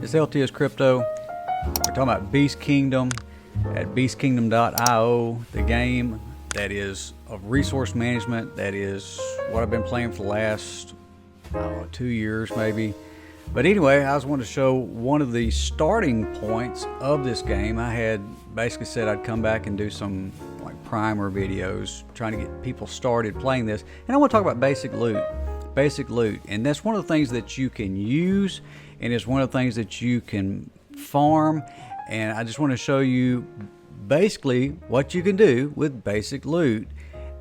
It's LTS Crypto. We're talking about Beast Kingdom at beastkingdom.io, the game that is of resource management. That is what I've been playing for the last 2 years maybe. But anyway, I just wanted to show one of the starting points of this game. I had basically said I'd come back and do some like primer videos trying to get people started playing this. And I want to talk about basic loot. Basic loot. And that's one of the things that you can use, and it's one of the things that you can farm. And I just want to show you basically what you can do with basic loot.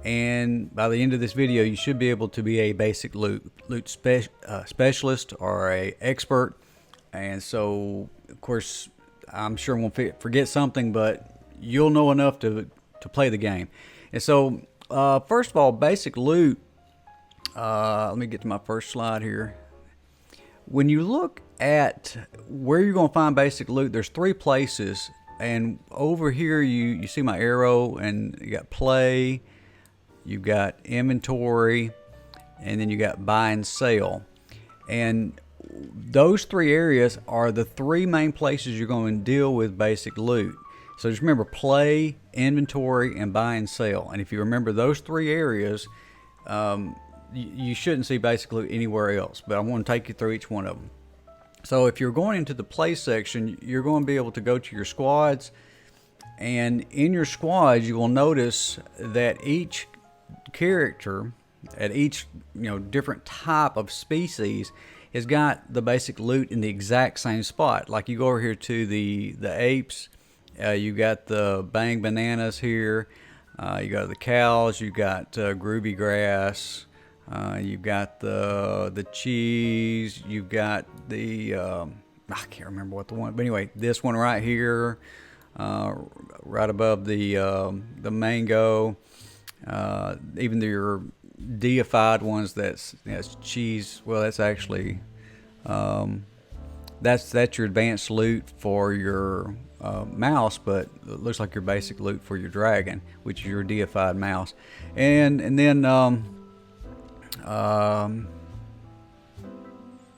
And by the end of this video, you should be able to be a basic loot specialist or a expert. And so, of course, I'm sure I'm going to forget something, but you'll know enough to play the game. And so, first of all, basic loot. Let me get to my first slide here. When you look at where you're going to find basic loot, there's 3 places. And over here, you see my arrow, and you got play, you've got inventory, and then you got buy and sell. And those 3 areas are the 3 main places you're going to deal with basic loot. So just remember play, inventory, and buy and sell. And if you remember those 3 areas, you shouldn't see basic loot anywhere else. But I want to take you through each one of them. So if you're going into the play section, you're going to be able to go to your squads. And in your squads, you will notice that each character at each different type of species has got the basic loot in the exact same spot. Like you go over here to the apes, you got the bang bananas here, you got the cows, you got groovy grass, you've got the cheese, you've got the I can't remember what the one, but anyway, this one right here, right above the mango. Even your deified ones, that's cheese. Well, that's actually that's your advanced loot for your mouse, but it looks like your basic loot for your dragon, which is your deified mouse. And then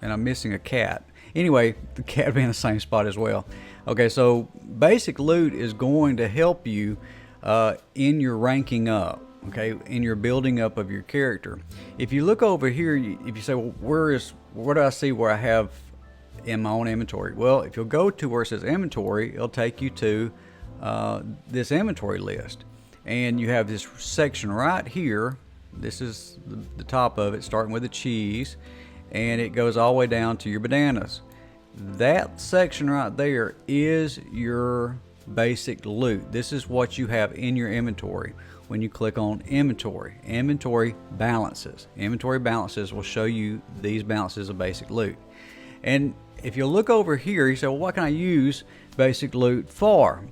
and I'm missing a cat. Anyway, the cat will be in the same spot as well. Okay, so basic loot is going to help you in your ranking up. Okay, in your building up of your character. If you look over here, if you say, well, where do I see where I have in my own inventory? Well, if you'll go to where it says inventory, it'll take you to this inventory list. And you have this section right here. This is the top of it, starting with the cheese, and it goes all the way down to your bananas. That section right there is your basic loot. This is what you have in your inventory. When you click on inventory balances. Inventory balances will show you these balances of basic loot. And if you look over here, you say, well, what can I use basic loot for?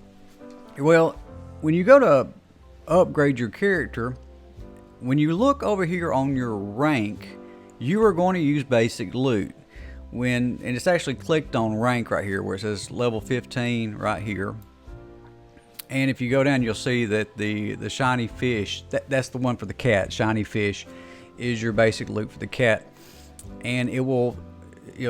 Well, when you go to upgrade your character, when you look over here on your rank, you are going to use basic loot. And it's actually clicked on rank right here where it says level 15 right here. And if you go down, you'll see that the shiny fish, that's the one for the cat. Shiny fish is your basic loot for the cat. And it'll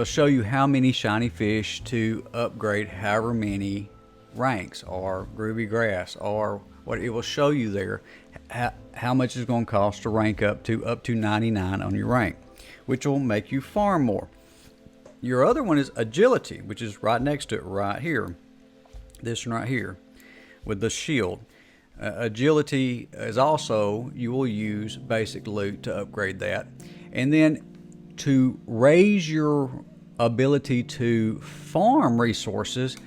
show you how many shiny fish to upgrade however many ranks, or groovy grass, or what it will show you there how much it's going to cost to rank up to 99 on your rank, which will make you farm more. Your other one is agility, which is right next to it right here. This one right here with the shield. Agility is also, you will use basic loot to upgrade that. And then to raise your ability to farm resources,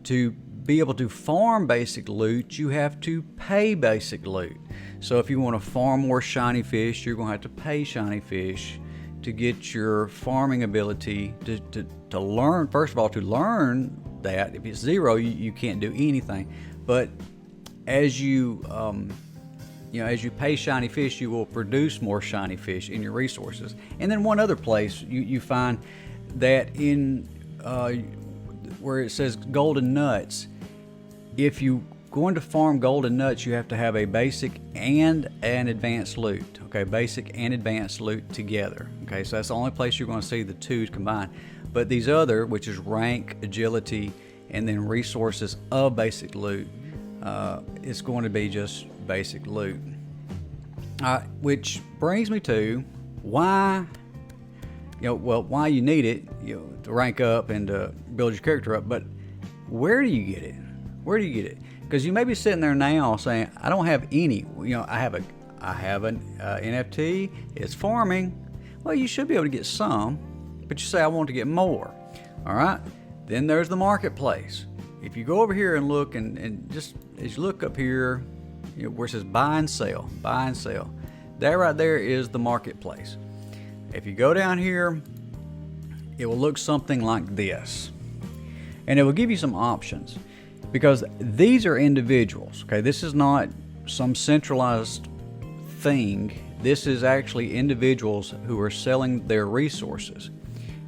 to be able to farm basic loot, you have to pay basic loot. So if you want to farm more shiny fish, you're going to have to pay shiny fish to get your farming ability to learn. First of all, to learn that. If it's 0, you can't do anything. But as you pay shiny fish, you will produce more shiny fish in your resources. And then one other place you find that in where it says golden nuts, if you going to farm golden nuts, you have to have a basic and an advanced loot. Okay, basic and advanced loot together. Okay, so that's the only place you're going to see the two combined. But these other, which is rank, agility, and then resources of basic loot, it's going to be just basic loot. Which brings me to why, why you need it, to rank up and to build your character up. But where do you get it? Where do you get it? Because you may be sitting there now saying, I don't have any. I have an NFT. It's farming. Well, you should be able to get some, but you say, I want to get more. All right. Then there's the marketplace. If you go over here and look, and just as you look up here, where it says buy and sell, that right there is the marketplace. If you go down here, it will look something like this, and it will give you some options, because these are individuals. Okay, this is not some centralized thing. This is actually individuals who are selling their resources,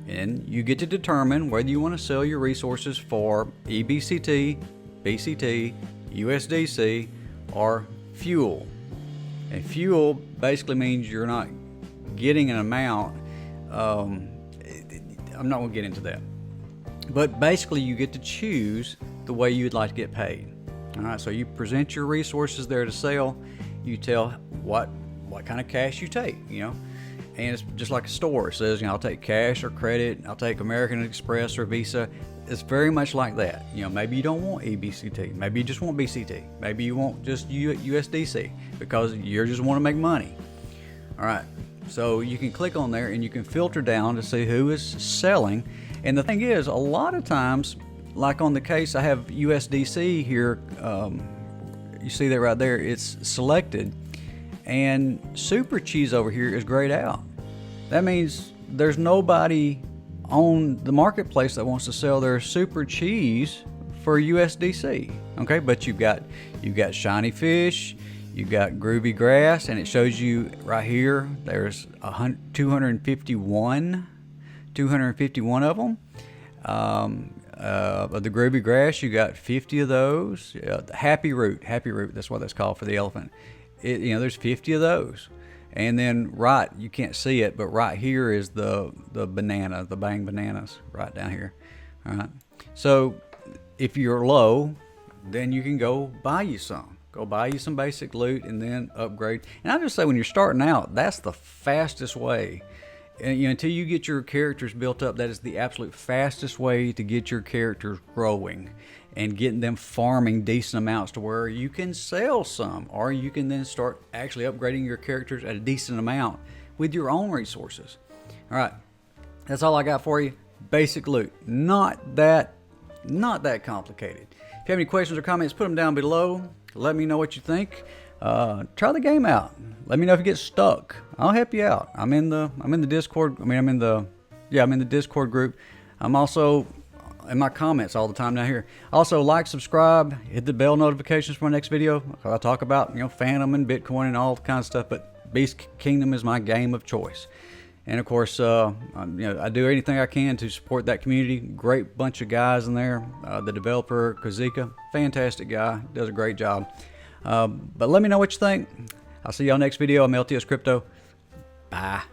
and you get to determine whether you want to sell your resources for EBCT, BCT, USDC, or fuel. And fuel basically means you're not getting an amount. I'm not going to get into that, but basically you get to choose the way you'd like to get paid. All right, so you present your resources there to sell. You tell what kind of cash you take, and it's just like a store. It says, I'll take cash or credit. I'll take American Express or Visa. It's very much like that. Maybe you don't want EBCT. Maybe you just want BCT. Maybe you want just USDC because you just want to make money. All right. So you can click on there and you can filter down to see who is selling. And the thing is, a lot of times, like on the case, I have USDC here. You see that right there. It's selected. And Super Cheese over here is grayed out. That means there's nobody on the marketplace that wants to sell their Super Cheese for USDC. Okay, but you've got Shiny Fish, you've got Groovy Grass, and it shows you right here there's 251 of them. Of the Groovy Grass, you got 50 of those. Happy Root, that's what that's called for the elephant. There's 50 of those. And then you can't see it, but right here is the banana, the Bang Bananas, right down here. All right. So if you're low, then you can go buy you some. Go buy you some basic loot and then upgrade. And I just say, when you're starting out, that's the fastest way. And until you get your characters built up, that is the absolute fastest way to get your characters growing and getting them farming decent amounts to where you can sell some, or you can then start actually upgrading your characters at a decent amount with your own resources. All right, that's all I got for you. Basic loot, not that complicated. If you have any questions or comments, put them down below. Let me know what you think. Try the game out. Let me know if you get stuck. I'll help you out. I'm in the Discord. I'm in the Discord group. I'm also in my comments all the time down here. Also, like, subscribe, hit the bell notifications for my next video. I talk about Phantom and Bitcoin and all kinds of stuff, but Beast Kingdom is my game of choice. And of course, I do anything I can to support that community. Great bunch of guys in there. The developer Kazika, fantastic guy, does a great job. But let me know what you think. I'll see y'all next video. I'm LTS Crypto. Bye.